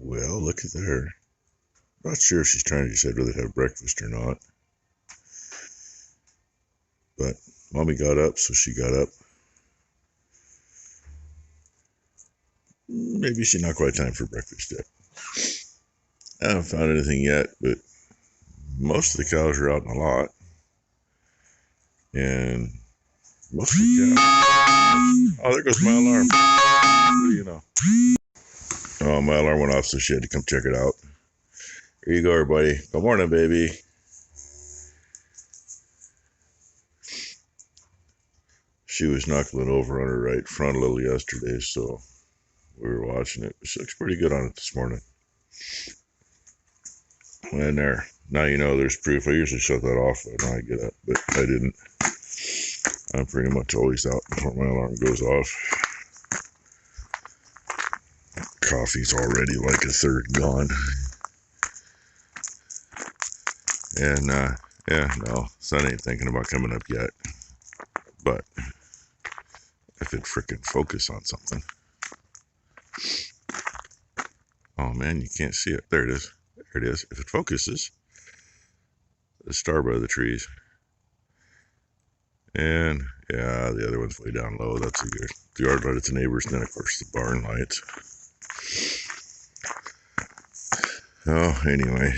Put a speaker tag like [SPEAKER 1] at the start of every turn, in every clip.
[SPEAKER 1] Well, look at there. Not sure if she's trying to decide whether to have breakfast or not. But Mommy got up, so she got up. Maybe she's not quite time for breakfast yet. I haven't found anything yet, but most of the cows are out in the lot. And most of the cows... Oh, there goes my alarm. What do you know? Oh, my alarm went off, so she had to come check it out. Here you go, everybody. Good morning, baby. She was knuckling over on her right front a little yesterday, so we were watching it. She looks pretty good on it this morning. And there. Now you know there's proof. I usually shut that off when I get up, but I didn't. I'm pretty much always out before my alarm goes off. Coffee's already like a third gone. And, yeah, no, sun ain't thinking about coming up yet. But if it frickin' focus on something. Oh, man, you can't see it. There it is. There it is. If it focuses, the star by the trees. And, yeah, the other one's way down low. That's the yard light at the neighbors, and then, of course, the barn lights. Oh, anyway.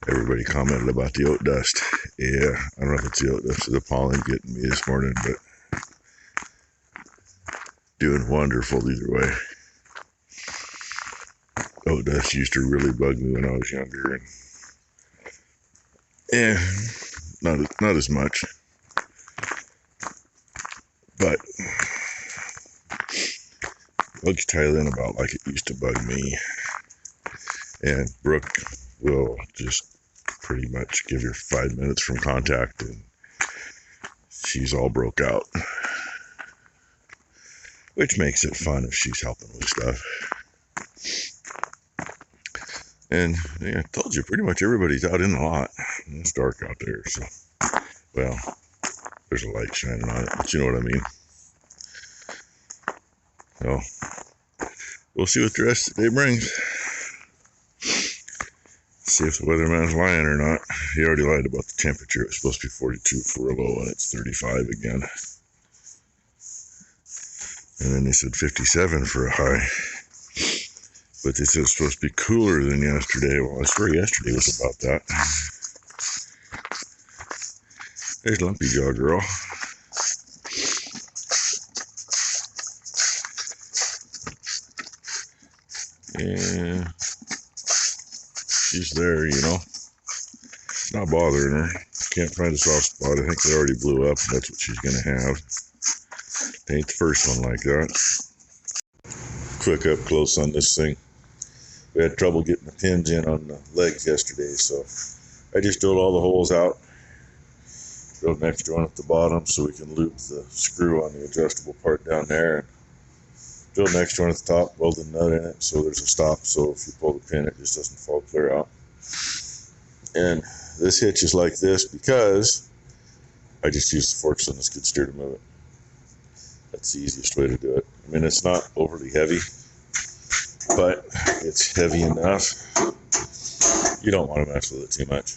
[SPEAKER 1] Everybody commented about the oat dust. Yeah, I don't know if it's the oat dust or the pollen getting me this morning, but doing wonderful either way. Oat dust used to really bug me when I was younger, and yeah, not as much, but bugs tie in about like it used to bug me. And Brooke will just pretty much give her 5 minutes from contact and she's all broke out, which makes it fun if she's helping with stuff. And yeah, I told you, pretty much everybody's out in the lot. It's dark out there, so, well, there's a light shining on it, but you know what I mean. So we'll see what the rest of the day brings. See if the weatherman's lying or not. He already lied about the temperature. It was supposed to be 42 for a low, and it's 35 again. And then they said 57 for a high. But they said it's supposed to be cooler than yesterday. Well, I swear yesterday was about that. There's Lumpy Jaw Girl. Yeah. She's there, you know. Not bothering her. Can't find a soft spot. I think they already blew up. That's what she's going to have. Ain't the first one like that. Quick up close on this thing. We had trouble getting the pins in on the legs yesterday, so I just drilled all the holes out. Drilled an extra one at the bottom so we can loop the screw on the adjustable part down there. Drilled an extra one at the top, welded a nut in it so there's a stop, so if you pull the pin it just doesn't fall clear out. And this hitch is like this because I just use the forks on the skid steer to move it. That's the easiest way to do it. I mean, it's not overly heavy, but it's heavy enough. You don't want to mess with it too much.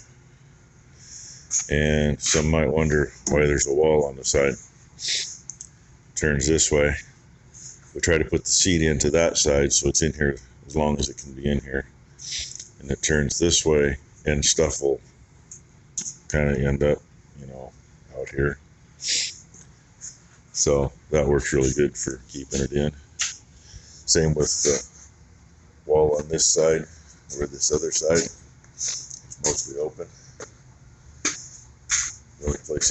[SPEAKER 1] And some might wonder why there's a wall on the side. It turns this way. We try to put the seat into that side so it's in here as long as it can be in here. And it turns this way and stuff will kind of end up, you know, out here. So that works really good for keeping it in. Same with the wall on this side, or this other side. It's mostly open. The only place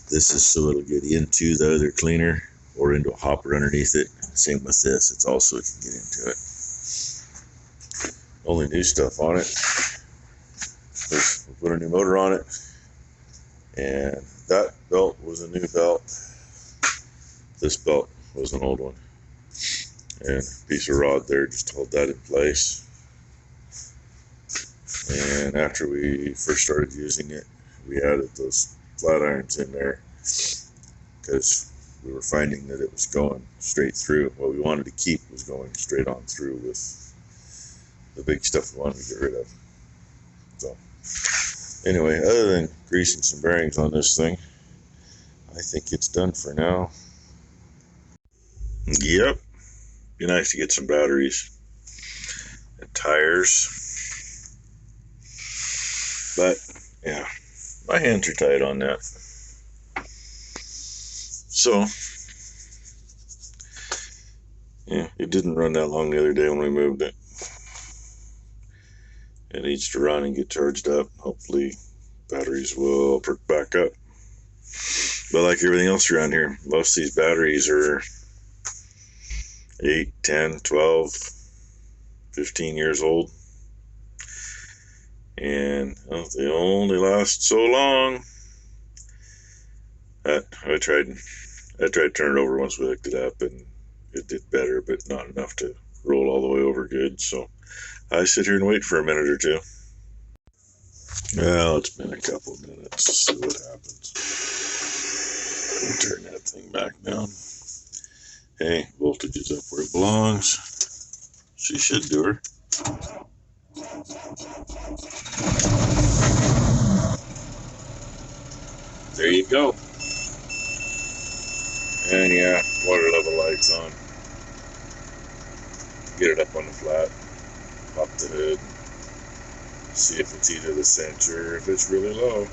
[SPEAKER 1] this is so it'll get into the other cleaner or into a hopper underneath it. Same with this, it's also it can get into it. Only new stuff on it. We put a new motor on it, and that belt was a new belt. This belt was an old one, and a piece of rod there just to hold that in place. And after we first started using it, we added those flat irons in there because we were finding that it was going straight through. What we wanted to keep was going straight on through with the big stuff we wanted to get rid of. So anyway, other than greasing some bearings on this thing, I think it's done for now. Yep. Be nice to get some batteries and tires. But yeah, my hands are tied on that. So yeah, it didn't run that long the other day when we moved it. It needs to run and get charged up. Hopefully batteries will perk back up. But like everything else around here, most of these batteries are 8, 10, 12, 15 years old. And they only last so long. I tried to turn it over once we hooked it up, and it did better, but not enough to roll all the way over good. So I sit here and wait for a minute or two. Well, it's been a couple of minutes. Let's see what happens. Turn that thing back down. Hey, voltage is up where it belongs. She should do her. There you go. And yeah, water level lights on. Get it up on the flat. Pop the hood. See if it's either the sensor or if it's really low.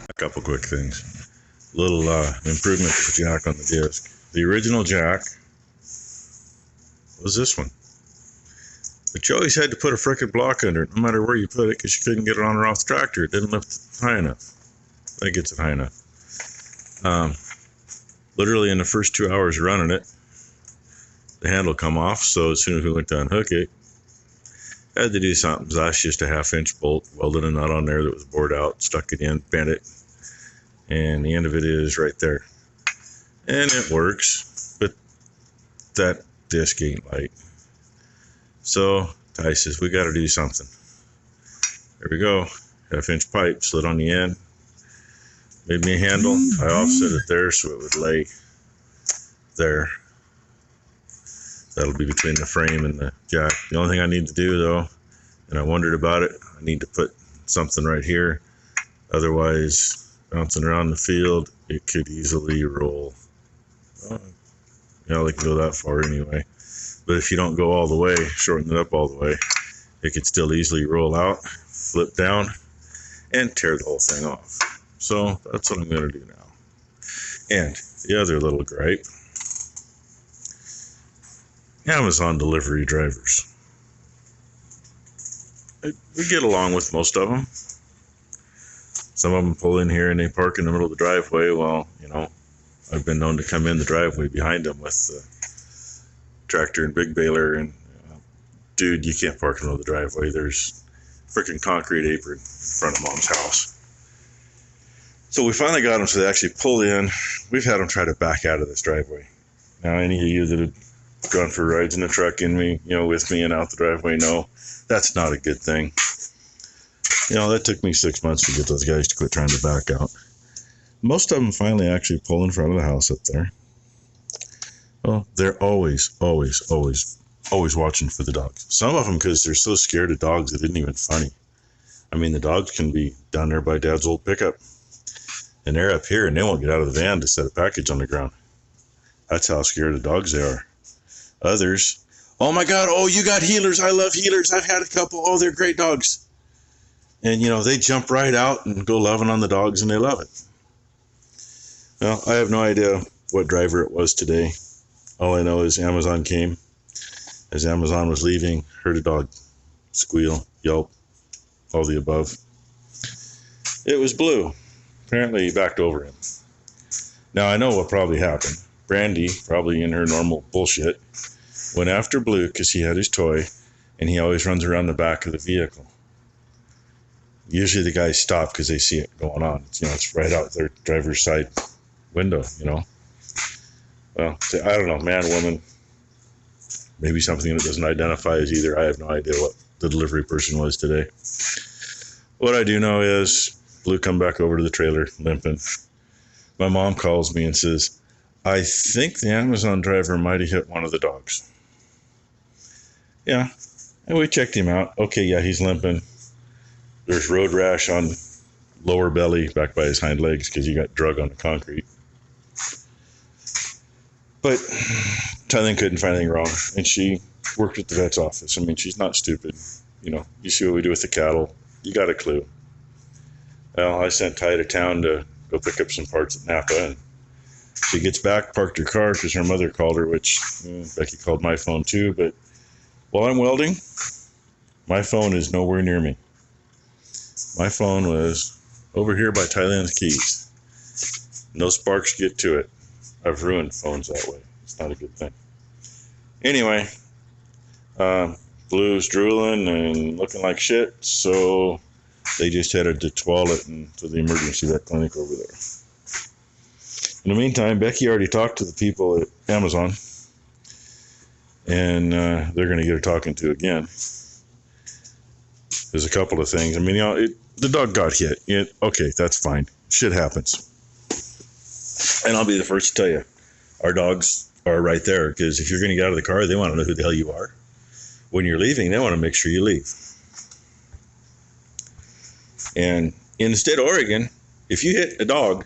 [SPEAKER 1] A couple quick things. Little improvement to the jack on the disc. The original jack was this one. But you always had to put a frickin' block under it, no matter where you put it, because you couldn't get it on or off the tractor. It didn't lift high enough. That gets it high enough. Literally in the first 2 hours running it, the handle come off, so as soon as we went to unhook it, I had to do something. That's just a 1/2-inch bolt, welded a nut on there that was bored out, stuck it in, bent it, and the end of it is right there. And it works, but that disc ain't light. So Ty says, we got to do something. There we go. 1/2-inch pipe slid on the end. Made me a handle. I offset it there so it would lay there. That'll be between the frame and the jack. The only thing I need to do though, and I wondered about it, I need to put something right here. Otherwise, bouncing around the field, it could easily roll. You know, they can go that far anyway. But if you don't go all the way, shorten it up all the way, it could still easily roll out, flip down, and tear the whole thing off. So that's what I'm going to do now. And the other little gripe, Amazon delivery drivers. We get along with most of them. Some of them pull in here and they park in the middle of the driveway. Well, you know, I've been known to come in the driveway behind them with the tractor and big baler, and dude, you can't park in the middle of the driveway. There's freaking concrete apron in front of Mom's house. So we finally got them so they actually pull in. We've had them try to back out of this driveway. Now, any of you that have gone for rides in the truck with me and out the driveway know that's not a good thing. You know, that took me 6 months to get those guys to quit trying to back out. Most of them finally actually pull in front of the house up there. Well, they're always watching for the dogs. Some of them, because they're so scared of dogs, it isn't even funny. I mean, the dogs can be down there by Dad's old pickup, and they're up here, and they won't get out of the van to set a package on the ground. That's how scared of dogs they are. Others, oh my God, oh, you got healers. I love healers. I've had a couple. Oh, they're great dogs. And, you know, they jump right out and go loving on the dogs, and they love it. Well, I have no idea what driver it was today. All I know is Amazon came. As Amazon was leaving, heard a dog squeal, yelp, all the above. It was Blue. Apparently he backed over him. Now I know what probably happened. Brandy, probably in her normal bullshit, went after Blue because he had his toy, and he always runs around the back of the vehicle. Usually the guys stop because they see it going on. It's right out their driver's side window, Well, I don't know, man, woman, maybe something that doesn't identify as either. I have no idea what the delivery person was today. What I do know is Blue come back over to the trailer limping. My mom calls me and says, I think the Amazon driver might have hit one of the dogs. Yeah, and we checked him out. Okay, yeah, he's limping. There's road rash on lower belly back by his hind legs because he got drug on the concrete. But Thailand couldn't find anything wrong, and she worked at the vet's office. I mean, she's not stupid. You know, you see what we do with the cattle. You got a clue. Well, I sent Ty to town to go pick up some parts at Napa, and she gets back, parked her car because her mother called her, which Becky called my phone too. But while I'm welding, my phone is nowhere near me. My phone was over here by Thailand's keys. No sparks get to it. I've ruined phones that way. It's not a good thing. Anyway, Blue's drooling and looking like shit, so they just headed to Tualet and to the emergency vet clinic over there. In the meantime, Becky already talked to the people at Amazon, and they're going to get her talking to again. There's a couple of things. I mean, you know, the dog got hit. Okay, that's fine. Shit happens. And I'll be the first to tell you, our dogs are right there, because if you're going to get out of the car, they want to know who the hell you are. When you're leaving, they want to make sure you leave. And in the state of Oregon, if you hit a dog,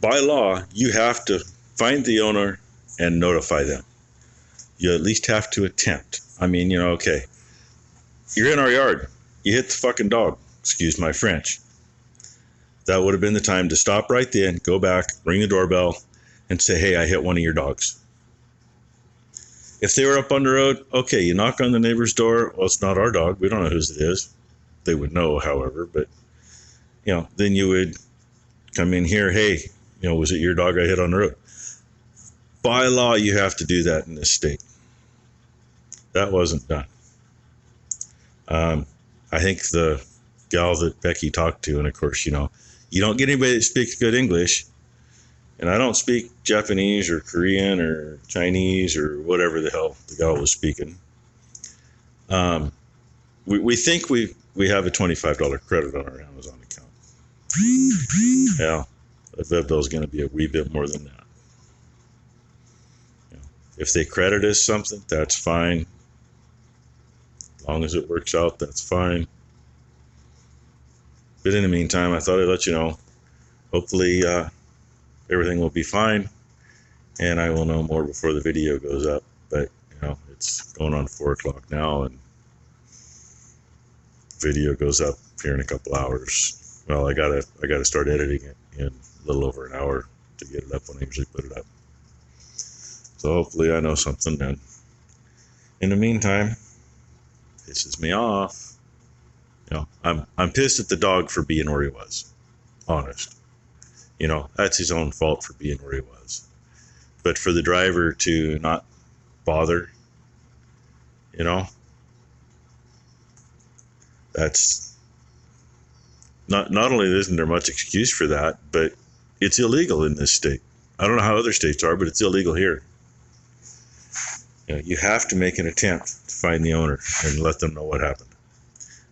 [SPEAKER 1] by law, you have to find the owner and notify them. You at least have to attempt. I mean, you know, okay, you're in our yard. You hit the fucking dog. Excuse my French. That would have been the time to stop right then, go back, ring the doorbell, and say, hey, I hit one of your dogs. If they were up on the road, okay, you knock on the neighbor's door. Well, it's not our dog. We don't know whose it is. They would know, however, but, you know, then you would come in here, hey, you know, was it your dog I hit on the road? By law, you have to do that in this state. That wasn't done. I think the gal that Becky talked to, and of course, you know, you don't get anybody that speaks good English, and I don't speak Japanese or Korean or Chinese or whatever the hell the gal was speaking. We think we have a $25 credit on our Amazon account. Yeah, I bet bill's going to be a wee bit more than that. You know, if they credit us something, that's fine. As long as it works out, that's fine. But in the meantime, I thought I'd let you know. Hopefully, everything will be fine, and I will know more before the video goes up. But you know, it's going on 4 o'clock now, and video goes up here in a couple hours. Well, I gotta start editing it in a little over an hour to get it up when I usually put it up. So hopefully, I know something then. In the meantime, pisses me off. You know, I'm pissed at the dog for being where he was. Honest. You know, that's his own fault for being where he was. But for the driver to not bother, you know, that's not only isn't there much excuse for that, but it's illegal in this state. I don't know how other states are, but it's illegal here. You know, you have to make an attempt to find the owner and let them know what happened.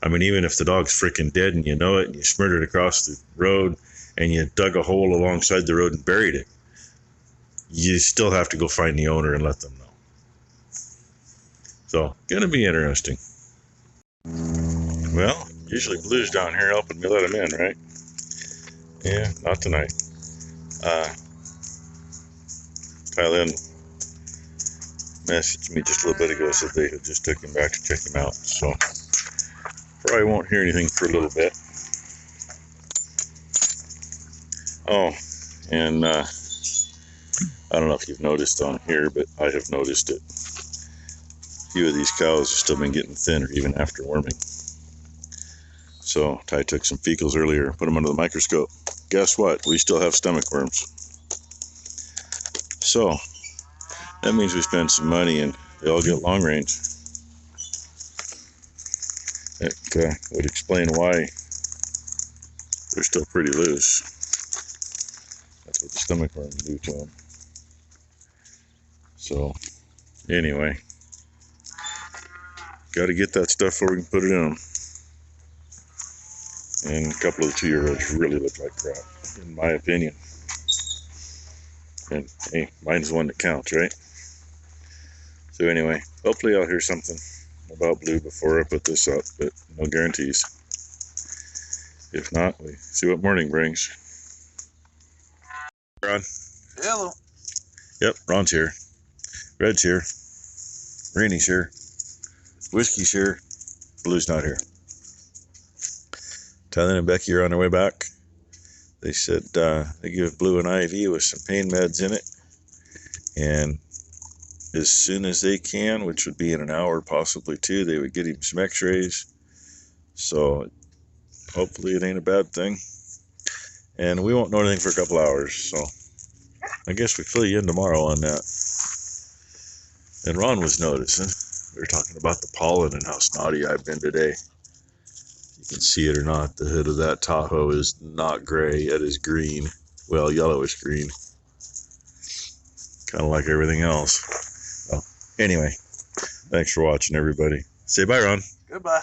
[SPEAKER 1] I mean, even if the dog's freaking dead and you know it, and you smeared it across the road, and you dug a hole alongside the road and buried it, you still have to go find the owner and let them know. So, gonna be interesting. Well, usually Blue's down here helping me let him in, right? Yeah, not tonight. Thailand messaged me just a little bit ago, said they had just took him back to check him out, so probably won't hear anything for a little bit. Oh, and I don't know if you've noticed on here, but I have noticed it. A few of these cows have still been getting thinner even after worming. So Ty took some fecals earlier, put them under the microscope. Guess what? We still have stomach worms. So that means we spend some money and they all get long range. That would explain why they're still pretty loose. That's what the stomach worms do to them. So anyway, got to get that stuff before we can put it in them. And a couple of the 2-year-olds really look like crap, in my opinion. And hey, mine's the one that counts, right? So anyway, hopefully I'll hear something about blue before I put this up, but no guarantees. If not, we see what morning brings. Ron?
[SPEAKER 2] Hello.
[SPEAKER 1] Yep, Ron's here. Red's here. Rainy's here. Whiskey's here. Blue's not here. Tyler and Becky are on their way back. They said they give Blue an IV with some pain meds in it. And as soon as they can, which would be in an hour, possibly two, they would get him some x-rays. So hopefully it ain't a bad thing. And we won't know anything for a couple hours. So I guess we fill you in tomorrow on that. And Ron was noticing. We were talking about the pollen and how snotty I've been today. You can see it or not, the hood of that Tahoe is not gray, it is green. Well, yellowish green. Kind of like everything else. Well, anyway, thanks for watching, everybody. Say bye, Ron.
[SPEAKER 2] Goodbye.